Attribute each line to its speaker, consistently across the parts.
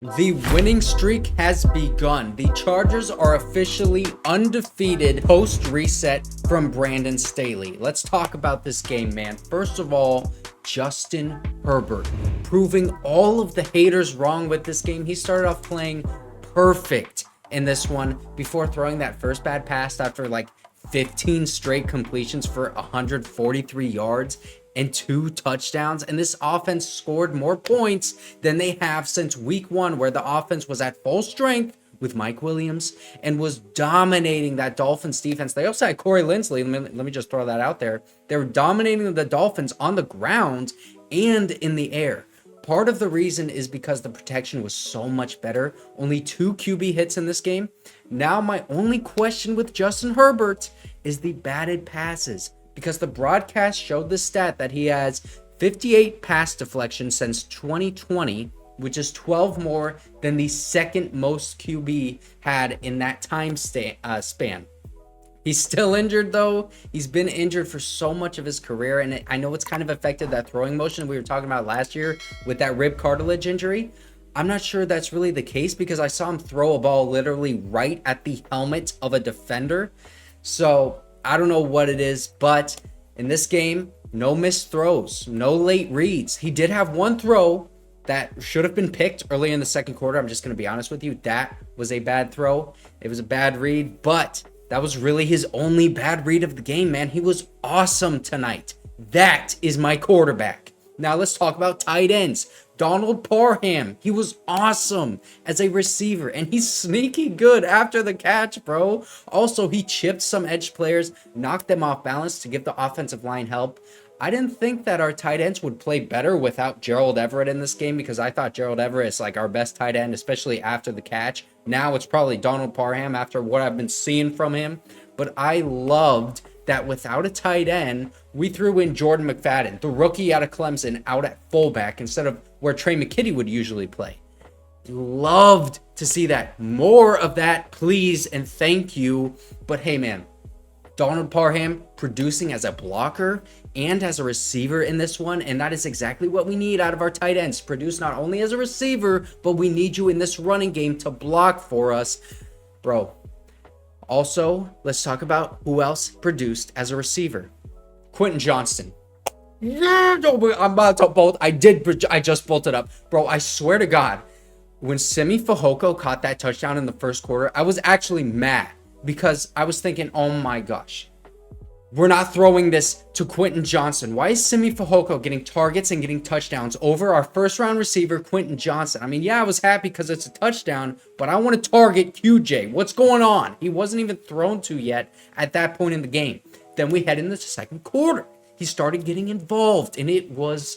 Speaker 1: The winning streak has begun. The Chargers are officially undefeated post-reset from Brandon Staley. Let's talk about this game, man. First of all, Justin Herbert proving all of the haters wrong with this game. He started off playing perfect in this one before throwing that first bad pass after like 15 straight completions for 143 yards and 2 touchdowns. And this offense scored more points than they have since week 1, where the offense was at full strength with Mike Williams and was dominating that Dolphins defense. They also had Corey Linsley. Let me just throw that out there. They were dominating the Dolphins on the ground and in the air. Part of the reason is because the protection was so much better. Only 2 QB hits in this game. Now my only question with Justin Herbert is the batted passes, because the broadcast showed the stat that he has 58 pass deflections since 2020, which is 12 more than the second most QB had in that time span. He's still injured, though. He's been injured for so much of his career, and I know it's kind of affected that throwing motion we were talking about last year with that rib cartilage injury. I'm not sure that's really the case, because I saw him throw a ball literally right at the helmet of a defender. So I don't know what it is, but in this game, no missed throws, no late reads. He did have one throw that should have been picked early in the second quarter. I'm just going to be honest with you. That was a bad throw. It was a bad read, but that was really his only bad read of the game, man. He was awesome tonight. That is my quarterback. Now let's talk about tight ends. Donald Parham, he was awesome as a receiver, and he's sneaky good after the catch, bro. Also, he chipped some edge players, knocked them off balance to give the offensive line help. I didn't think that our tight ends would play better without Gerald Everett in this game, because I thought Gerald Everett is like our best tight end, especially after the catch. Now it's probably Donald Parham after what I've been seeing from him. But I loved that without a tight end, we threw in Jordan McFadden, the rookie out of Clemson, out at fullback instead of where Tre McKitty would usually play. Loved to see that. More of that, please, and thank you. But hey, man, Donald Parham producing as a blocker and as a receiver in this one, and that is exactly what we need out of our tight ends. Produce not only as a receiver, but we need you in this running game to block for us. Bro, also, let's talk about who else produced as a receiver. Quentin Johnston. Yeah, I'm about to bolt. I just bolted up. Bro, I swear to God, when Simi Fehoko caught that touchdown in the first quarter, I was actually mad, because I was thinking, oh my gosh, we're not throwing this to Quentin Johnston. Why is Simi Fehoko getting targets and getting touchdowns over our first round receiver, Quentin Johnston? I mean, yeah, I was happy because it's a touchdown, but I want to target QJ. What's going on? He wasn't even thrown to yet at that point in the game. Then we head into the second quarter. He started getting involved, and it was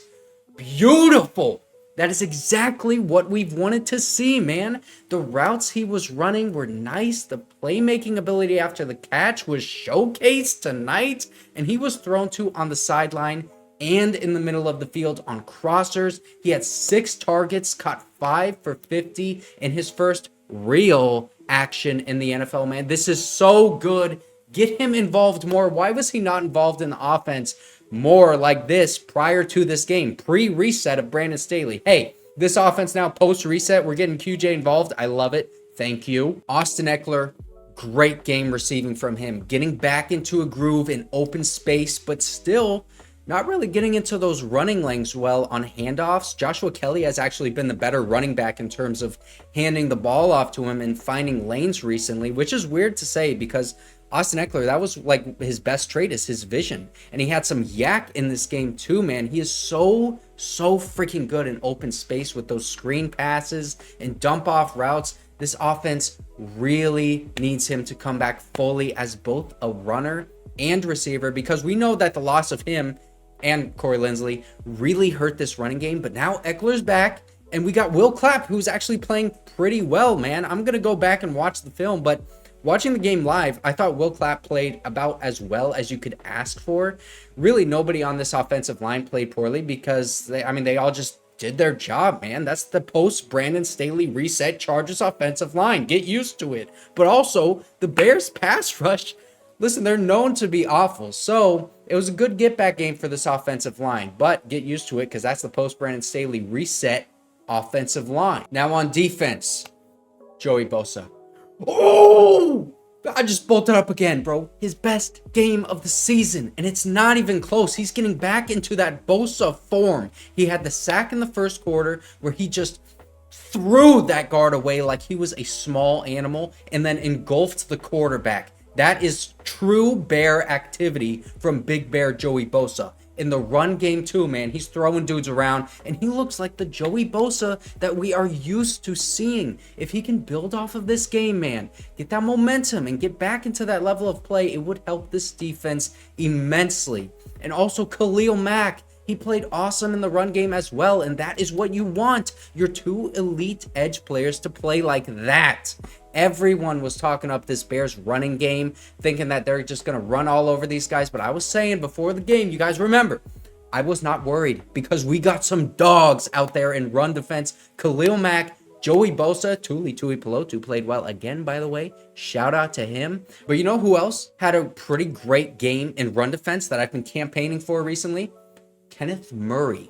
Speaker 1: beautiful. That is exactly what we've wanted to see, man. The routes he was running were nice. The playmaking ability after the catch was showcased tonight, and he was thrown to on the sideline and in the middle of the field on crossers. He had 6 targets, caught 5 for 50 in his first real action in the NFL, man. This is so good. Get him involved more. Why was he not involved in the offense more like this prior to this game? Pre-reset of Brandon Staley. Hey, this offense now post-reset, we're getting QJ involved. I love it. Thank you. Austin Ekeler, great game receiving from him. Getting back into a groove in open space, but still not really getting into those running lanes well on handoffs. Joshua Kelley has actually been the better running back in terms of handing the ball off to him and finding lanes recently, which is weird to say, because Austin Ekeler, that was like his best trait, is his vision. And he had some yak in this game too, man. He is so freaking good in open space with those screen passes and dump off routes. This offense really needs him to come back fully as both a runner and receiver, because we know that the loss of him and Corey Linsley really hurt this running game. But now Ekeler's back, and we got Will Clapp, who's actually playing pretty well, man. I'm going to go back and watch the film, but watching the game live, I thought Will Clapp played about as well as you could ask for. Really, nobody on this offensive line played poorly, because they all just did their job, man. That's the post-Brandon Staley reset Chargers offensive line. Get used to it. But also, the Bears pass rush, listen, they're known to be awful. So it was a good get-back game for this offensive line. But get used to it, because that's the post-Brandon Staley reset offensive line. Now on defense, Joey Bosa. Oh! I just bolted up again, bro. His best game of the season, and it's not even close. He's getting back into that Bosa form. He had the sack in the first quarter where he just threw that guard away like he was a small animal and then engulfed the quarterback. That is true bear activity from Big Bear Joey Bosa. In the run game too, man, he's throwing dudes around, and he looks like the Joey Bosa that we are used to seeing. If he can build off of this game, man, get that momentum and get back into that level of play, it would help this defense immensely. And also Khalil Mack, he played awesome in the run game as well, and that is what you want. Your two elite edge players to play like that. Everyone was talking up this Bears running game, thinking that they're just going to run all over these guys. But I was saying before the game, you guys remember, I was not worried because we got some dogs out there in run defense. Khalil Mack, Joey Bosa, Tuli Tuipulotu played well again, by the way. Shout out to him. But you know who else had a pretty great game in run defense that I've been campaigning for recently? Kenneth Murray.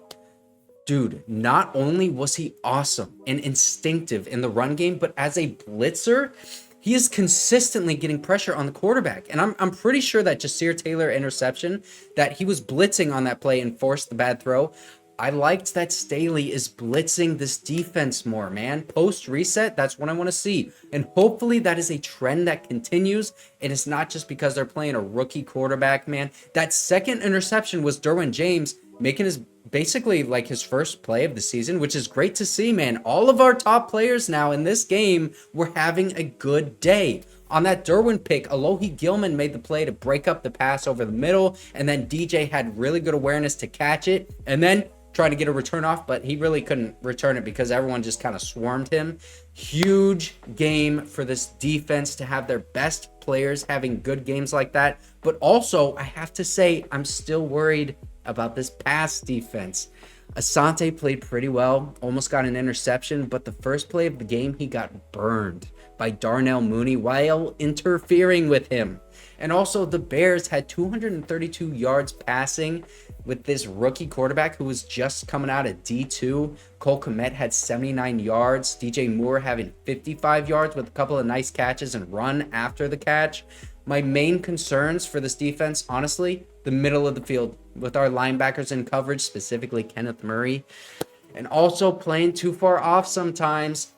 Speaker 1: Dude, not only was he awesome and instinctive in the run game, but as a blitzer, he is consistently getting pressure on the quarterback. And I'm pretty sure that Jasir Taylor interception, that he was blitzing on that play and forced the bad throw. I liked that Staley is blitzing this defense more, man. Post reset, that's what I want to see. And hopefully that is a trend that continues. And it's not just because they're playing a rookie quarterback, man. That second interception was Derwin James making his basically like his first play of the season, which is great to see, man. All of our top players now in this game were having a good day. On that Derwin pick, Alohi Gilman made the play to break up the pass over the middle, and then DJ had really good awareness to catch it, and then tried to get a return off, but he really couldn't return it because everyone just kind of swarmed him. Huge game for this defense to have their best players having good games like that. But also, I have to say, I'm still worried about this pass defense. Asante played pretty well, almost got an interception, but the first play of the game, he got burned by Darnell Mooney while interfering with him. And also, the Bears had 232 yards passing with this rookie quarterback who was just coming out of D2. Cole Kmet had 79 yards. DJ Moore having 55 yards with a couple of nice catches and run after the catch. My main concerns for this defense, honestly, the middle of the field with our linebackers in coverage, specifically Kenneth Murray, and also playing too far off sometimes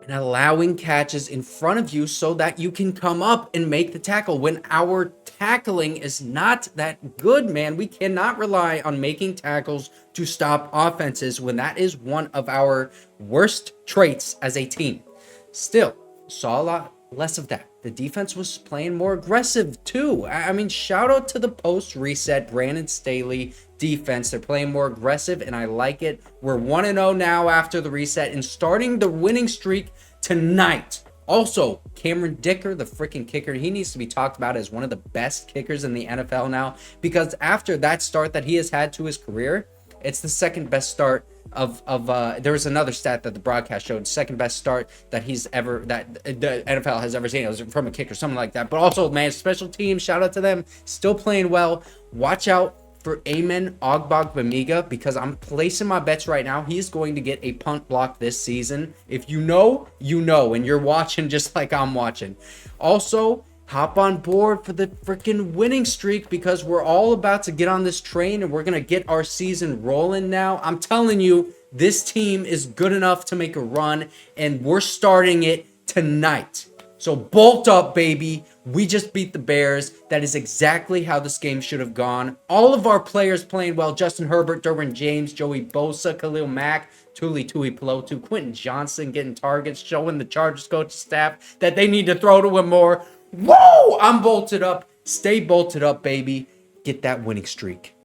Speaker 1: and allowing catches in front of you so that you can come up and make the tackle. When our tackling is not that good, man, we cannot rely on making tackles to stop offenses when that is one of our worst traits as a team. Still, saw a lot less of that. The defense was playing more aggressive too. I mean, shout out to the post reset Brandon Staley defense. They're playing more aggressive and I like it. We're 1-0 now after the reset and starting the winning streak tonight. Also, Cameron Dicker, the freaking kicker, he needs to be talked about as one of the best kickers in the NFL now, because after that start that he has had to his career, it's the second best start of there was another stat that the broadcast showed, second best start that the NFL has ever seen. It was from a kicker, something like that. But also, man, special teams, shout out to them, still playing well. Watch out for Amen Ogbogbemiga, because I'm placing my bets right now. He's going to get a punt block this season. If you know, you know, and you're watching just like I'm watching. Also, hop on board for the freaking winning streak, because we're all about to get on this train and we're going to get our season rolling now. I'm telling you, this team is good enough to make a run, and we're starting it tonight. So bolt up, baby. We just beat the Bears. That is exactly how this game should have gone. All of our players playing well. Justin Herbert, Derwin James, Joey Bosa, Khalil Mack, Tuli Tuipulotu, Quentin Johnston getting targets, showing the Chargers coaching staff that they need to throw to him more. Whoa! I'm bolted up. Stay bolted up, baby. Get that winning streak.